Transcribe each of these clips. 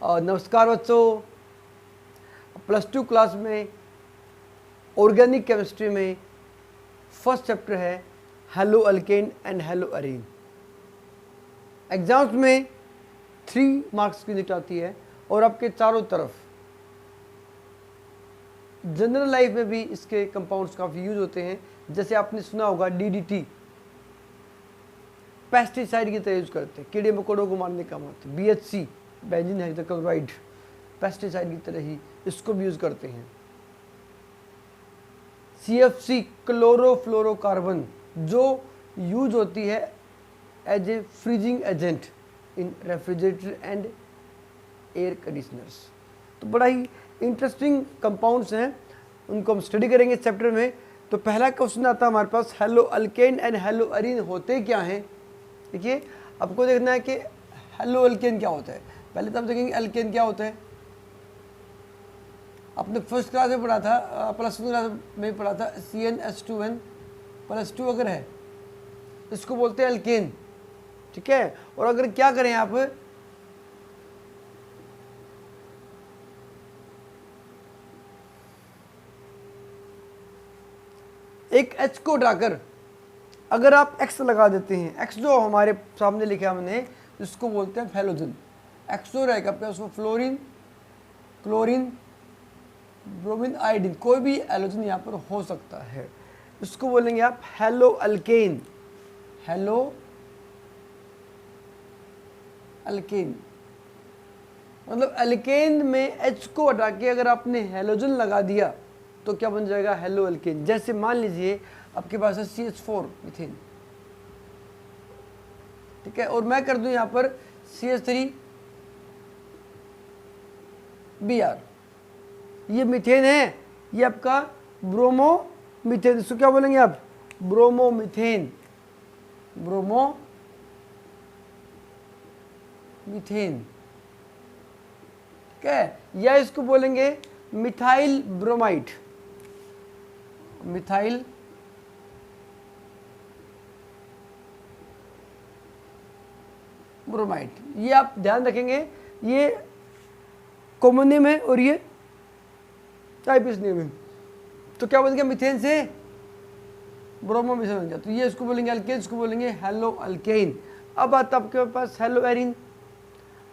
नमस्कार बच्चों, +2 क्लास में ऑर्गेनिक केमिस्ट्री में फर्स्ट चैप्टर है hello alkane and halo Areen. Exams में 3 मार्क्स की यूनिट आती है और आपके चारों तरफ जनरल लाइफ में भी इसके कंपाउंड्स काफ़ी यूज होते हैं। जैसे आपने सुना होगा DDT पेस्टिसाइड की तरह यूज करते हैं, कीड़े मकोड़ों को मारने का काम आता है। BHC बेंजीन हाइड्रोक्लोराइड पेस्टिसाइड की तरह ही इसको भी यूज करते हैं। CFC क्लोरोफ्लोरोकार्बन जो यूज होती है as a freezing agent in refrigerator and air conditioners. तो बड़ा ही इंटरेस्टिंग कंपाउंड्स हैं, उनको हम स्टडी करेंगे इस चैप्टर में। तो पहला क्वेश्चन आता है हमारे पास, halo alkane and halo arene होते क्या हैं। देखिए, आपको देखना है कि हेलो अल्केन क्या होता है। पहले तो हम देखेंगे अल्केन क्या होता है। आपने फर्स्ट क्लास में पढ़ा था, +1 क्लास में पढ़ा था, CnH2n +2 अगर है इसको बोलते हैं अल्केन, ठीक है। और अगर क्या करें आप, एक H को हटाकर अगर आप X लगा देते हैं, X जो हमारे सामने लिखा हमने इसको बोलते हैं हैलोजन। X जो रहेगा आपके उसमें फ्लोरीन, क्लोरीन, ब्रोमीन, आयोडीन, कोई भी हैलोजन यहाँ पर हो सकता है। इसको बोलेंगे आप हेलो अल्केन। हेलो अल्केन मतलब अल्केन में H को हटा के अगर आपने हैलोजन लगा दिया तो क्या बन जाएगा, हेलो अल्केन। जैसे मान लीजिए आपके पास है CH4 मीथेन, ठीक है, और मैं कर दूं यहां पर CH3Br, ये मीथेन है, ये आपका ब्रोमो मीथेन। इसको क्या बोलेंगे आप, ब्रोमो मीथेन, ब्रोमो मीथेन, ठीक है। या इसको बोलेंगे मिथाइल ब्रोमाइड, मिथाइल ब्रोमाइड। ये आप ध्यान रखेंगे, ये कॉमन नेम है और ये टाइपिस्ट नेम है। तो क्या बन गया, मीथेन से ब्रोमो मीथेन बन गया। तो ये इसको बोलेंगे अल्केन, इसको बोलेंगे हेलो अल्केन। अब आता आपके पास हेलो एरिन।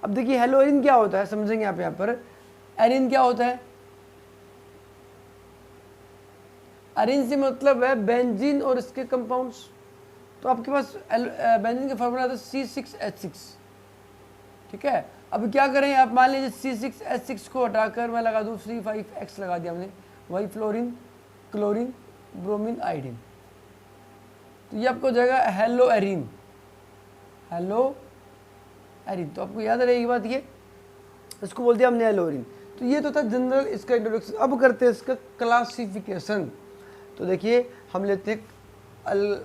अब देखिए हेलो एरिन क्या होता है, समझेंगे आप। यहाँ पर एरिन क्या होता है, एरिन से मतलब है बेंजीन और इसके कंपाउंड्स। तो आपके पास बेंजीन का फॉर्मूला आता है C6H6, ठीक है। अब क्या करें आप, मान लीजिए C6H6 को हटाकर मैं लगा दूं C5X लगा दिया हमने, वही फ्लोरीन, क्लोरीन, ब्रोमीन, आयोडीन। तो ये आपको हो जाएगा हेलो एरिन, हेलो एरिन। तो आपको याद रहेगी बात, ये इसको बोल दिया हमने हेलो एरिन। तो ये तो था जनरल इसका इंट्रोडक्शन। अब करते हैं इसका क्लासिफिकेशन। तो देखिए हम लेते हैं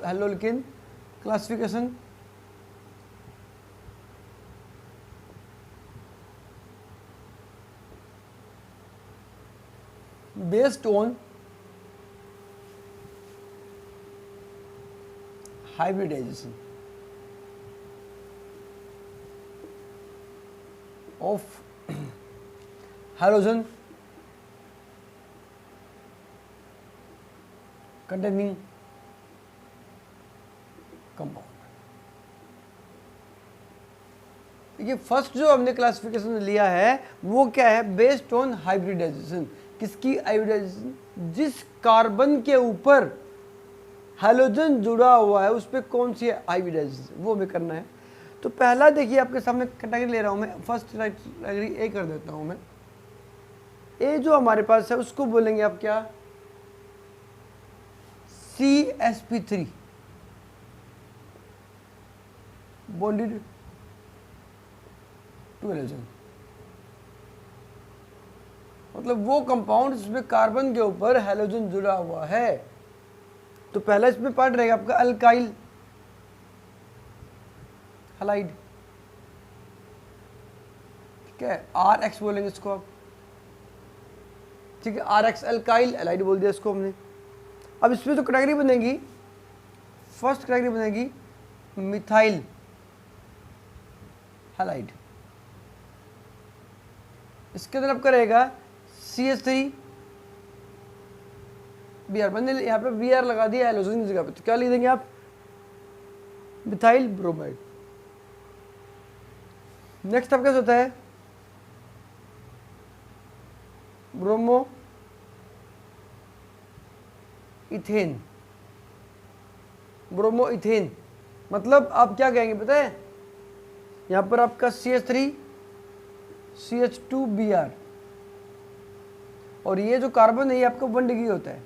haloalkane classification. Based on hybridisation of halogen containing compound। देखिए फर्स्ट जो हमने क्लासिफिकेशन लिया है वो क्या है, बेस्ड ऑन हाइब्रिडाइजेशन। किसकी हाइब्रिडाइजेशन, जिस कार्बन के ऊपर हैलोजन जुड़ा हुआ है उस पर कौन सी हाइब्रिडाइजेशन, वो हमें करना है। तो पहला देखिए आपके सामने कैटेगरी ले रहा हूं मैं, फर्स्ट कैटेगरी ए कर देता हूं मैं। ए जो हमारे पास है उसको बोलेंगे आप क्या, CsP3 बॉन्डेड टू हैलोजन। मतलब वो कंपाउंड जिसमें कार्बन के ऊपर हैलोजन जुड़ा हुआ है। तो पहला इसमें पार्ट रहेगा आपका अल्काइल हैलाइड, ठीक है, RX बोलेंगे इसको आप, ठीक है, RX अल्काइल हैलाइड बोल दिया इसको हमने। अब इसमें तो कैटेगरी बनेगी, फर्स्ट कैटेगरी बनेगी मिथाइल हैलाइड, इसके अंदर आपका रहेगा CH3 Br, मैंने यहाँ पे Br लगा दिया हाइड्रोजन की जगह पे, तो क्या लिख देंगे आप, मिथाइल ब्रोमाइड। नेक्स्ट आपका होता है ब्रोमो इथेन। ब्रोमो इथेन मतलब आप क्या कहेंगे पता है, यहाँ पर आपका CH3 CH2Br, और ये जो कार्बन है ये आपका 1 डिग्री होता है,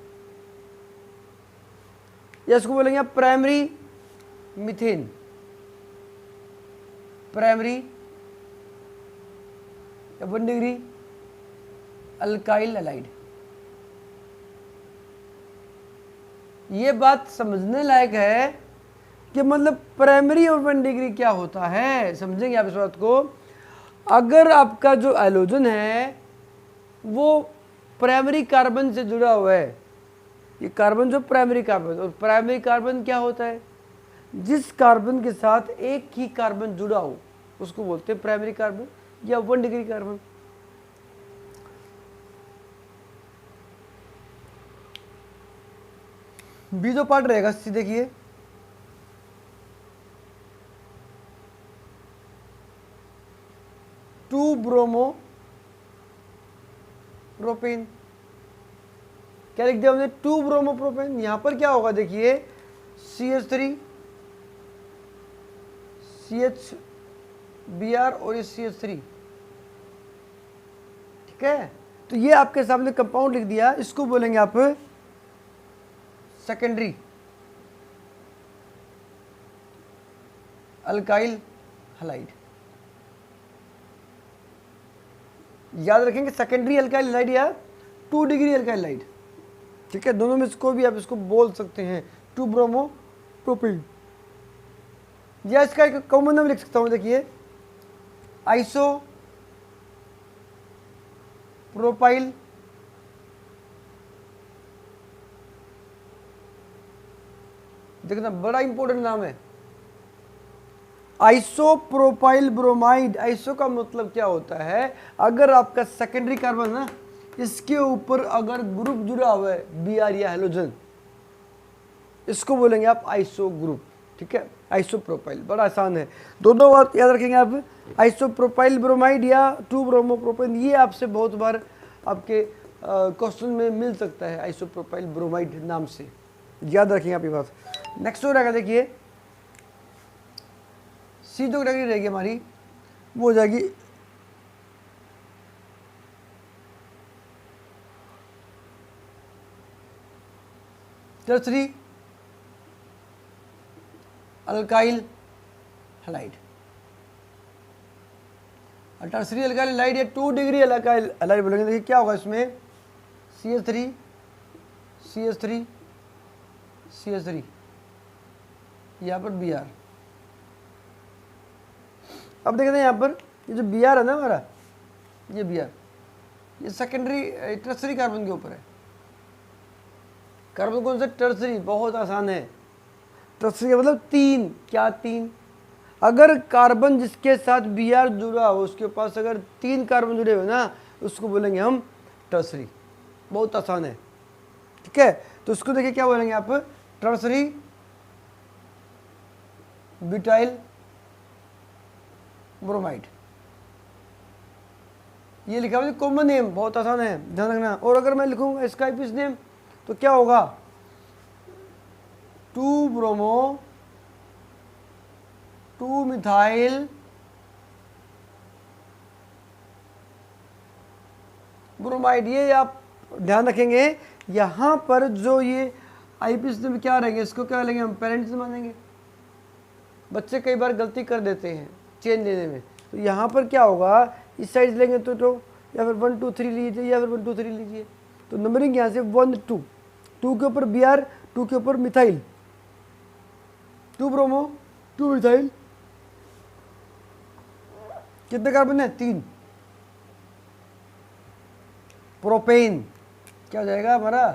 या इसको बोलेंगे आप primary methane, primary 1 degree alkyl halide. ये बात समझने लायक है कि मतलब प्राइमरी और 1 डिग्री क्या होता है, समझेंगे आप इस बात को। अगर आपका जो हाइड्रोजन है वो प्राइमरी कार्बन से जुड़ा हुआ है, ये कार्बन जो प्राइमरी कार्बन, और प्राइमरी कार्बन क्या होता है, जिस कार्बन के साथ एक ही कार्बन जुड़ा हो उसको बोलते हैं प्राइमरी कार्बन या 1 डिग्री कार्बन। बी जो पार्ट रहेगा सी देखिए, टू ब्रोमो प्रोपेन। क्या लिख दिया हमने, 2 ब्रोमो प्रोपेन। यहां पर क्या होगा देखिए, CH3 CHBr और ये CH3, ठीक है। तो ये आपके सामने कंपाउंड लिख दिया, इसको बोलेंगे आप सेकेंडरी अल्काइल हैलाइड। याद रखेंगे सेकेंडरी अल्काइल हैलाइड या 2 डिग्री अल्काइल हैलाइड, ठीक है। दोनों में इसको भी आप इसको बोल सकते हैं 2 ब्रोमो प्रोपेन, या इसका एक कॉमन नाम लिख सकता हूं, देखिए आइसो प्रोपाइल देखना, बड़ा इंपॉर्टेंट नाम है, आइसोप्रोपाइल ब्रोमाइड। आइसो का मतलब क्या होता है, अगर आपका सेकेंडरी कार्बन ना इसके ऊपर अगर ग्रुप जुड़ा हुआ है Br या हेलोजन, इसको बोलेंगे आप आइसो ग्रुप, ठीक है। आइसोप्रोपाइल बड़ा आसान है, दोनों बात याद रखेंगे आप, आइसोप्रोपाइल ब्रोमाइड या 2 ब्रोमो प्रोपेन। ये आपसे बहुत बार आपके क्वेश्चन में मिल सकता है, आइसोप्रोपाइल ब्रोमाइड नाम से, याद रखेंगे आप ये बात। नेक्स्ट हो रहेगा देखिए, सी जो कैटेगरी रहेगी हमारी वो हो जाएगी tertiary alkyl halide. Tertiary alkyl halide या 2 डिग्री अल्काइल हैलाइड बोलेंगे। देखिए क्या होगा इसमें, CH3 CH3 CH3, यहाँ पर Br। अब देखते हैं यहाँ पर ये जो Br है ना हमारा, ये Br ये सेकेंडरी टर्सरी कार्बन के ऊपर है। कार्बन कौन सा, टर्सरी, बहुत आसान है। टर्सरी का मतलब 3, क्या 3, अगर कार्बन जिसके साथ Br जुड़ा हो उसके पास अगर 3 कार्बन जुड़े हो ना, उसको बोलेंगे हम टर्सरी, बहुत आसान है, ठीक है। तो उसको देखिए क्या बोलेंगे आप, टर्सरी ब्यूटाइल ब्रोमाइड। ये लिखा हुआ है कॉमन नेम, बहुत आसान है, ध्यान रखना। और अगर मैं लिखूंगा इसका आईपीएस नेम तो क्या होगा, 2 ब्रोमो 2 मिथाइल ब्रोमाइड। ये आप ध्यान रखेंगे, यहाँ पर जो ये आईपीएस नेम क्या रहेंगे, इसको क्या लेंगे हम, पेरेंट्स मानेंगे। बच्चे कई बार गलती कर देते हैं चेंज लेने में, तो यहाँ पर क्या होगा, इस साइड लेंगे तो या फिर 1 2 3 लीजिए, या फिर 1 2 3 लीजिए। तो नंबरिंग यहाँ से 1 2, 2 के ऊपर Br, 2 के ऊपर मिथाइल, 2 ब्रोमो 2 मिथाइल, कितने कार्बन है, 3। प्रोपेन क्या हो जाएगा हमारा,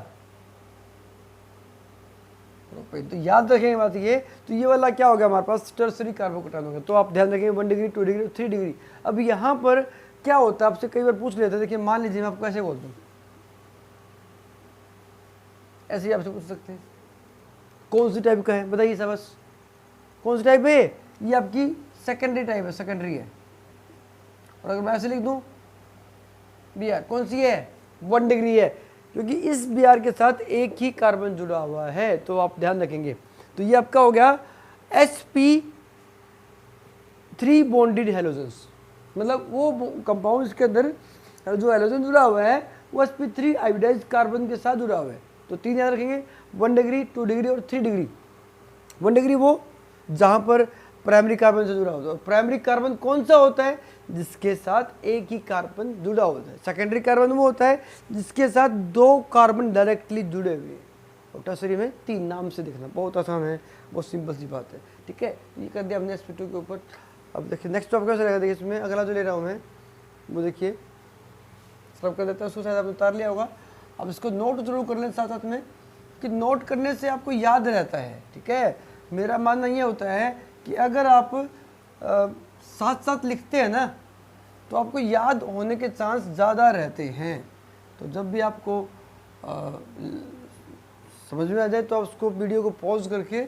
प्रोपेन। तो याद रखेंगे बात ये, तो ये वाला क्या हो गया हमारे पास, टर्सरी कार्बोकेटायन हो गया। तो आप ध्यान रखेंगे 1 डिग्री 2 डिग्री 3 डिग्री। अब यहाँ पर क्या होता है, आपसे कई बार पूछ लेते हैं। देखिए मान लीजिए मैं आपको ऐसे बोल दूँ, ऐसे ही आपसे पूछ सकते हैं कौन सी टाइप का है, बताइए सब बस, कौन सी टाइप है ये आपकी सेकेंडरी टाइप है, सेकेंडरी है। और अगर मैं ऐसे लिख दूं बी आर, कौन सी है, 1 डिग्री है, क्योंकि इस बी आर के साथ एक ही कार्बन जुड़ा हुआ है, तो आप ध्यान रखेंगे। तो ये आपका हो गया sp3 बॉन्डेड हेलोजेंस, मतलब वो कंपाउंड्स के अंदर जो हेलोजन जुड़ा हुआ है वो sp3 आयोडाइज्ड कार्बन के साथ जुड़ा हुआ है। तो 3 याद रखेंगे, 1 डिग्री, 2 डिग्री और 3 डिग्री। 1 डिग्री वो जहाँ पर प्राइमरी कार्बन से जुड़ा होता है, प्राइमरी कार्बन कौन सा होता है, जिसके साथ एक ही कार्बन जुड़ा होता है। सेकेंडरी कार्बन वो होता है जिसके साथ 2 कार्बन डायरेक्टली जुड़े हुए हैं। और टर्सरी में 3 नाम से देखना, बहुत आसान है, बहुत सिंपल सी बात है, ठीक है। ये कर दिया हमने sp2 के ऊपर। अब देखिए नेक्स्ट टॉपिक कैसे रहेगा, देखिए इसमें अगला जो ले रहा हूँ मैं वो देखिए सब कर देता है, उसको शायद आपने उतार लिया होगा। अब इसको नोट जरूर कर लें साथ साथ में, कि नोट करने से आपको याद रहता है, ठीक है। मेरा मानना ये होता है कि अगर आप साथ साथ लिखते हैं ना तो आपको याद होने के चांस ज़्यादा रहते हैं। तो जब भी आपको समझ में आ जाए तो आप उसको वीडियो को पॉज करके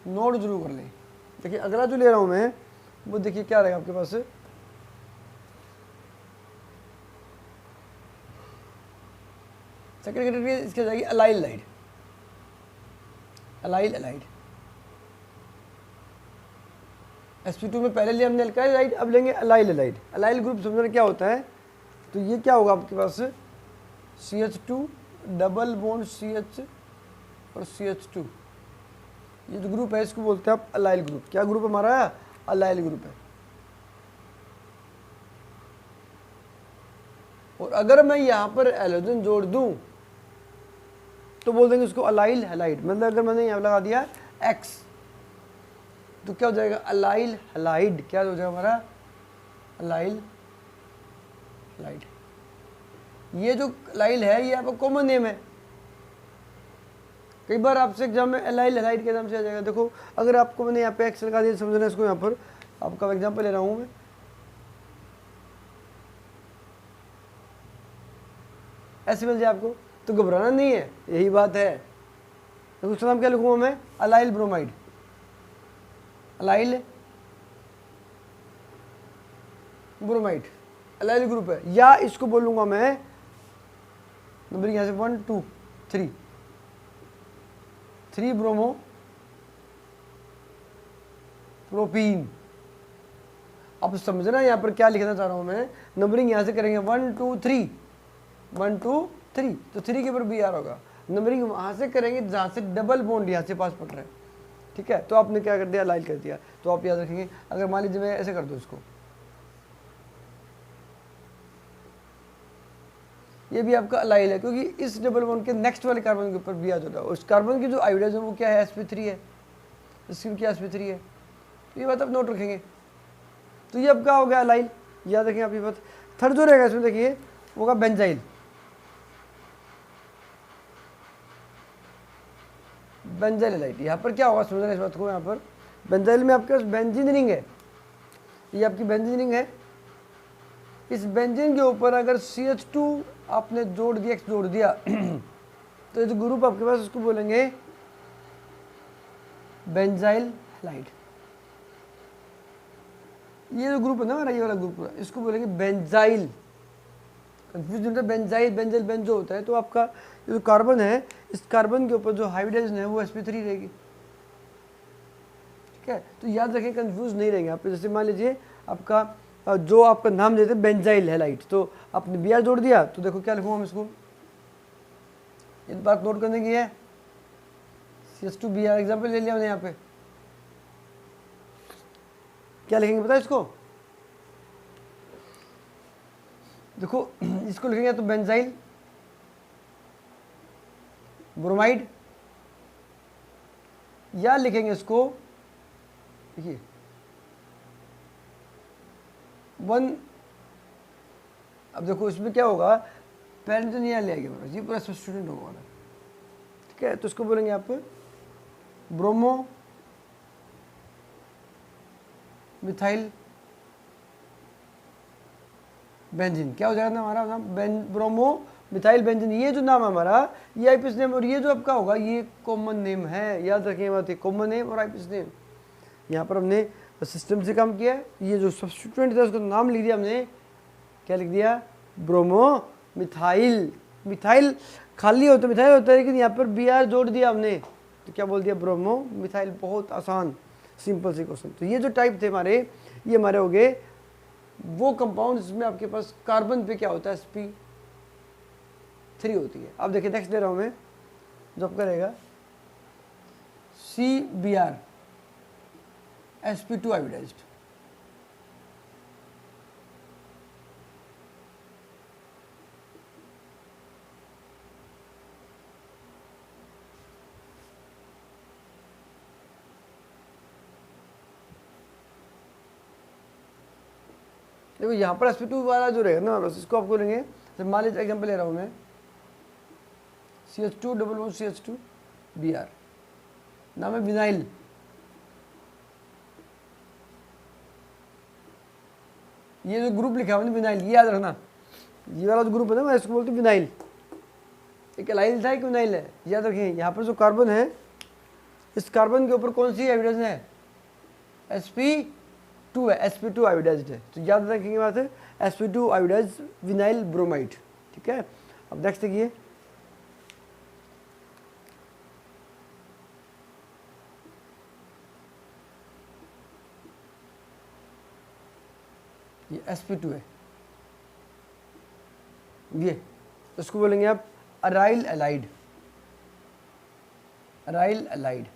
नोट जरूर कर लें। देखिए अगला जो ले रहा हूँ मैं वो देखिए क्या रहेगा आपके पास, सेकेंड कैटेगरी इसके जाएगी अलाइल लाइड, अलाइल अलाइड। sp2 में पहले लिया हमने अल्काइल लाइड, अब लेंगे अलाइल अलाइड। अलाइल ग्रुप समझना क्या होता है, तो ये क्या होगा आपके पास, CH2 डबल बॉन्ड CH और CH2, ये जो ग्रुप है इसको बोलते हैं आप अलाइल ग्रुप। क्या ग्रुप हमारा, अलाइल ग्रुप है। और अगर मैं यहाँ पर एलोजन जोड़ दूं तो बोल देंगे उसको अलाइल हैलाइड। मतलब अगर मैंने यहाँ लगा दिया X तो क्या हो जाएगा, अलाइल हैलाइड। क्या हो जाएगा हमारा, अलाइल हैलाइड। ये जो अलाइल है ये आपका कॉमन नेम है, कई बार आपसे एग्जाम में अलाइल हैलाइड के नाम से आ जाएगा। देखो अगर आपको मैंने यहाँ पे X लगा दिया, समझना इसको, यहाँ पर आपका एग्जाम्पल ले रहा हूँ मैं, ऐसे मिल जाए आपको तो घबराना नहीं है, यही बात है। तो उसका नाम क्या लिखूंगा मैं, allyl bromide, allyl bromide, allyl group है। या इसको बोलूंगा मैं नंबर यहाँ से 1 2 3 3 ब्रोमो प्रोपीन। अब समझना यहाँ पर क्या लिखना चाह रहा हूँ मैं, नंबरिंग यहाँ से करेंगे 1 2 3 1 2 3, तो 3 के ऊपर Br होगा। नंबरिंग वहाँ से करेंगे जहाँ से डबल बॉन्ड यहाँ से पास पड़ रहा है, ठीक है। तो आपने क्या कर दिया, अलाइल कर दिया। तो आप याद रखेंगे, अगर मान लीजिए मैं ऐसे कर दूँ इसको, ये भी आपका अलाइल है, क्योंकि इस डबल बॉन्ड के नेक्स्ट वाले कार्बन के ऊपर Br जुड़ा है। उस कार्बन की जो आयोडाइज है वो क्या है, sp3 है, इसकी क्या sp3 है। तो ये बात आप नोट रखेंगे। तो ये आपका हो गया अलाइल, याद रखेंगे आप ये बात। थर्ड जो रहेगा इसमें देखिए वो होगा बेंजाइल, बेंजाइल अलाइड। यहाँ पर क्या होगा समझना इस बात को, यहाँ पर बेंजाइल में आपके पास बेंजीन रिंग है, ये आपकी बेंजीन रिंग है। इस बेंजीन के ऊपर अगर CH2 आपने जोड़ दिया, X जोड़ दिया तो ये जो ग्रुप आपके पास उसको बोलेंगे बेंजाइल हैलाइड। ये जो ग्रुप है ना हमारा, ये वाला ग्रुप है, इसको बोलेंगे बेंजाइल। कंफ्यूज होता है, बेंजाइल बेंजाइल बेंजो होता है। तो आपका ये जो कार्बन है, इस कार्बन के ऊपर जो हाइब्रिडाइजेशन है वो sp3 रहेगी, ठीक है। तो याद रखें, कंफ्यूज नहीं रहेंगे आप। जैसे मान लीजिए आपका जो आपका नाम देते हैं बेंजाइल हैलाइड, तो आपने Br जोड़ दिया, तो देखो क्या लिखूंगा हम इसको, ये बात नोट करने की है। CH2 Br एग्जाम्पल ले लिया मैंने यहाँ पे, क्या लिखेंगे पता है इसको, देखो इसको लिखेंगे तो बेंजाइल ब्रोमाइड, या लिखेंगे इसको, देखिए 1। अब देखो इसमें क्या होगा, पेरेंटन यहाँ ले आएगा मेरा, ये पूरा सब्स्टिट्यूएंट होगा वाला, ठीक है। तो इसको बोलेंगे आप ब्रोमो मिथाइल बेंजीन क्या हो जाएगा ना हमारा नाम, ब्रोमो मिथाइल बेंजीन। ये जो नाम है हमारा, ये आईपीएस नेम, और ये जो आपका होगा ये कॉमन नेम है, याद रखिए बात है, कॉमन नेम और आईपीएस नेम। यहाँ पर हमने सिस्टम से काम किया, ये जो सब्स्टिट्यूएंट था उसका नाम लिख दिया हमने, क्या लिख दिया, ब्रोमो मिथाइल। मिथाइल खाली होता मिथाइल होता है, लेकिन यहाँ पर बी आर जोड़ दिया हमने, तो क्या बोल दिया, ब्रोमो मिथाइल। बहुत आसान सिंपल सी क्वेश्चन। तो ये जो टाइप थे हमारे, ये हमारे हो गए वो कंपाउंड जिसमें आपके पास कार्बन पे क्या होता है, sp3 होती है। अब देखिए नेक्स्ट दे रहा हूं मैं, जो आपका रहेगा CBr sp2 आयोडाइज्ड। देखो यहाँ पर sp2 वाला जो रहेगा ना, बस इसको आपको लेंगे, जब मान लीजिए एग्जाम्पल ले रहा हूँ मैं, CH2 double bond CH2 Br, नाम है विनाइल। ये जो ग्रुप लिखा हुआ है विनाइल, ये याद रखना, ये वाला जो ग्रुप है ना, मैं इसको बोलती हूँ विनाइल। एक एलाइल था, एक विनाइल है, याद रखें। यहाँ पर जो कार्बन है, इस कार्बन के ऊपर कौन सी एविडेंस है, sp2 है, sp2 आयोडाइज्ड है। तो याद रखेंगे बात है, sp2 आयोडाइज्ड विनाइल ब्रोमाइड, ठीक है। अब नेक्स्ट देखिए, ये sp2 है, ये इसको बोलेंगे आप अराइल एलाइड, अराइल एलाइड।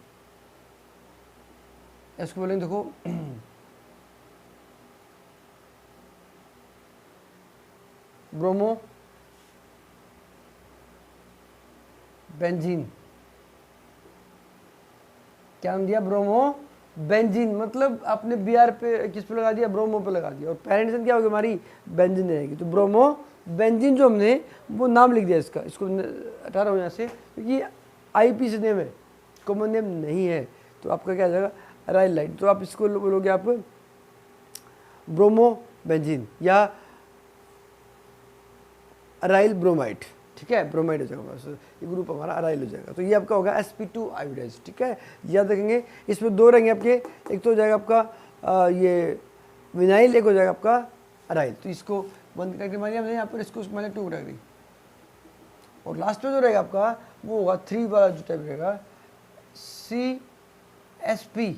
इसको बोलेंगे, देखो ब्रोमो बेंजीन, क्या नाम दिया, ब्रोमो बेंजीन। मतलब आपने Br पे किस पे लगा दिया, ब्रोमो पे लगा दिया, और पैरेंटेशन क्या होगी हमारी, बेंजीन रहेगी। तो ब्रोमो बेंजीन जो हमने वो नाम लिख दिया इसका, इसको हटा रहा हूँ यहाँ से, क्योंकि आईपीसी नेम है, कॉमन नेम नहीं है। तो आपका क्या आ जाएगा, अराइल लाइट। तो आप इसको बोलोगे आप ब्रोमो बेंजीन या अराइल ब्रोमाइड, ठीक है, ब्रोमाइड हो जाएगा बस, ये ग्रुप हमारा अराइल हो जाएगा। तो ये आपका होगा sp2 आयोडाइज्ड, ठीक है। याद रखेंगे, इसमें दो रहेंगे आपके, एक तो हो जाएगा आपका ये विनाइल, एक हो जाएगा आपका अराइल। तो इसको बंद करके मानिए हमने यहाँ पर, इसको मैंने 2 रख दी, और लास्ट में जो रहेगा आपका वो होगा 3 वाला जो टाइप रहेगा, CsP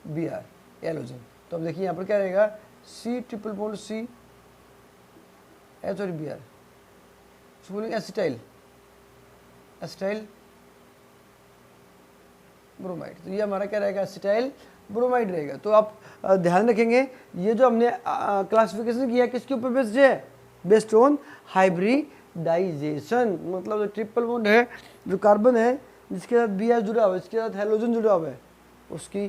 Br एलोजन। तो अब देखिए यहाँ पर क्या रहेगा, C triple bond C H और Br, इसको बोलेंगे एसिटाइल, एसिटाइल ब्रोमाइड। तो ये हमारा क्या रहेगा, एसिटाइल ब्रोमाइड रहेगा। तो आप ध्यान रखेंगे, ये जो हमने क्लासिफिकेशन किया किसके ऊपर बेस्ड है, बेस्ड ऑन हाइब्रिडाइजेशन। मतलब जो ट्रिपल बॉन्ड है, जो कार्बन है जिसके साथ Br जुड़ा हुआ है, इसके साथ हेलोजन जुड़ा हुआ है, उसकी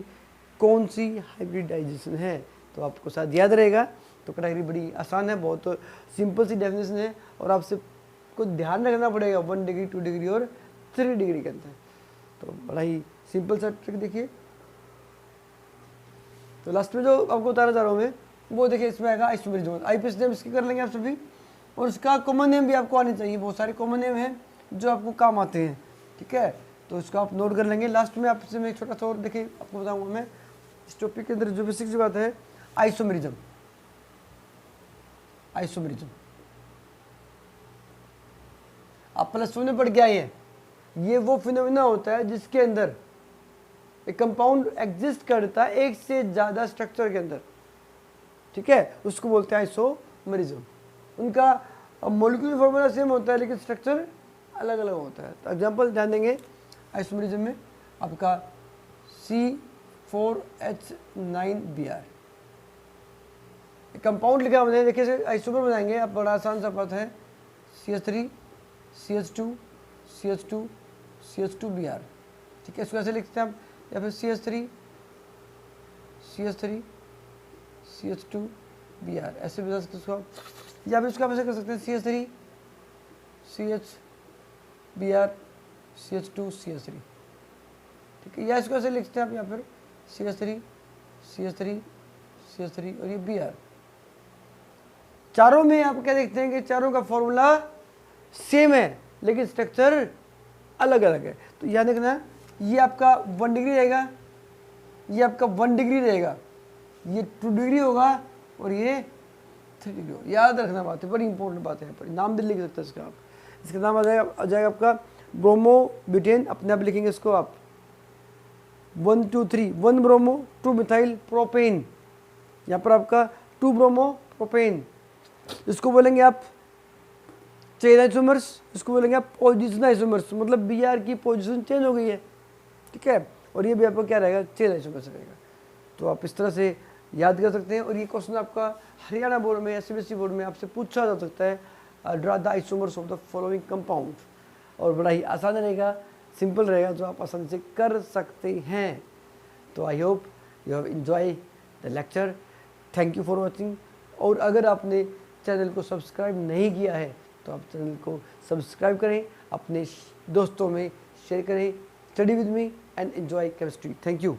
कौन सी हाइब्रिडाइजेशन है। तो आपको शायद याद रहेगा। तो कैटेगरी बड़ी आसान है, बहुत सिंपल सी डेफिनेशन है, और आपसे को ध्यान रखना पड़ेगा 1 डिग्री 2 डिग्री और 3 डिग्री के अंदर। तो बड़ा ही सिंपल सा ट्रिक देखिए। तो लास्ट में जो आपको बताना चाह रहा हूँ मैं, वो देखिए इसमें आएगा आइसोमेरिज्म। आईपीएस नेम इसके कर लेंगे आप सभी, और उसका कॉमन नेम भी आपको आनी चाहिए। बहुत सारे कॉमन नेम हैं जो आपको काम आते हैं, ठीक है। तो उसको आप नोट कर लेंगे। लास्ट में आपसे मैं एक छोटा सा और देखिए आपको बताऊँगा मैं, इस टॉपिक के अंदर जो बेसिक सी बात है, आइसोमेरिज्म। आइसोमेरिज्म आप +1 में पढ़ के आए हैं। ये वो फिनोमिना होता है जिसके अंदर एक कंपाउंड एग्जिस्ट करता है एक से ज़्यादा स्ट्रक्चर के अंदर, ठीक है, उसको बोलते हैं आइसोमेरिज्म। उनका मॉलिक्यूलर फॉर्मूला सेम होता है लेकिन स्ट्रक्चर अलग अलग होता है। तो एग्जांपल ध्यान देंगे आइसोमेरिज्म में, आपका C4H9Br कंपाउंड लिखा हमने, देखिए आइसोमर बनाएंगे आप, बड़ा आसान सा बात है, CH3 CH2 CH2 CH2Br, ठीक है। इसको ऐसे लिखते हैं आप, या फिर CH3 CH3 CH2Br ऐसे भी बता सकते हैं इसको आप, या फिर इसको आप ऐसे कर सकते हैं CH3 CHBr CH2 CH3, ठीक है। या इसको ऐसे लिखते हैं आप, या फिर CH3 CH3 CH3 और ये Br, चारों में आप क्या देखते हैं कि चारों का फॉर्मूला सेम है लेकिन स्ट्रक्चर अलग अलग है। तो याद रखना, ये आपका 1 डिग्री रहेगा, ये आपका 1 डिग्री रहेगा, ये 2 डिग्री होगा और ये 3 डिग्री होगा। याद रखना बात है, बड़ी इंपॉर्टेंट बात है। यहाँ पर नाम भी लिख सकते हैं इसका आप, इसका नाम आ जाएगा आपका ब्रोमोब्यूटेन। अपने आप लिखेंगे इसको आप 1 2 3, 1 ब्रोमो 2 मिथाइल प्रोपेन, यहाँ पर आपका 2 ब्रोमो प्रोपेन। इसको बोलेंगे आप चेन आइसोमर्स, इसको बोलेंगे आप पोजिशन आइसोमर्स, मतलब Br की पोजीशन चेंज हो गई है, ठीक है। और ये भी आपका क्या रहेगा, चेन आइसोमर्स रहेगा। तो आप इस तरह से याद कर सकते हैं। और ये क्वेश्चन आपका हरियाणा बोर्ड में, SBSE बोर्ड में आपसे पूछा जा सकता है, draw the isomers of the following compound. और बड़ा ही आसान रहेगा, सिंपल रहेगा, जो आप आसानी से कर सकते हैं। तो I hope you have enjoy the lecture. Thank you for watching. और अगर आपने चैनल को सब्सक्राइब नहीं किया है तो आप चैनल को सब्सक्राइब करें, अपने दोस्तों में शेयर करें। Study with me and enjoy chemistry. Thank you.